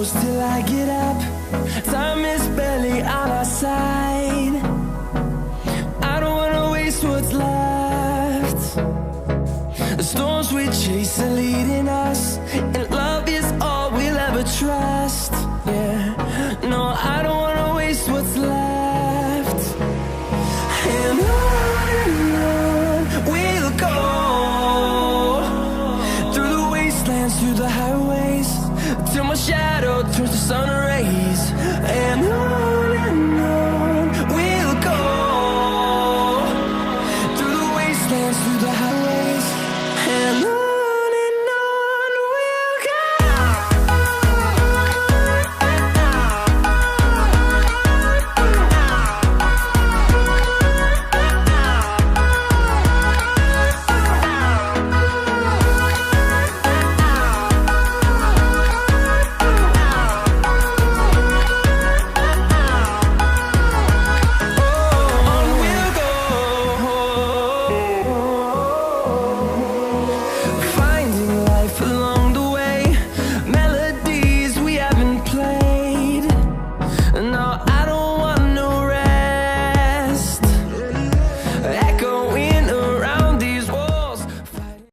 close till I get up. Time is barely on our side. I don't wanna waste what's left. The storms we chase are leading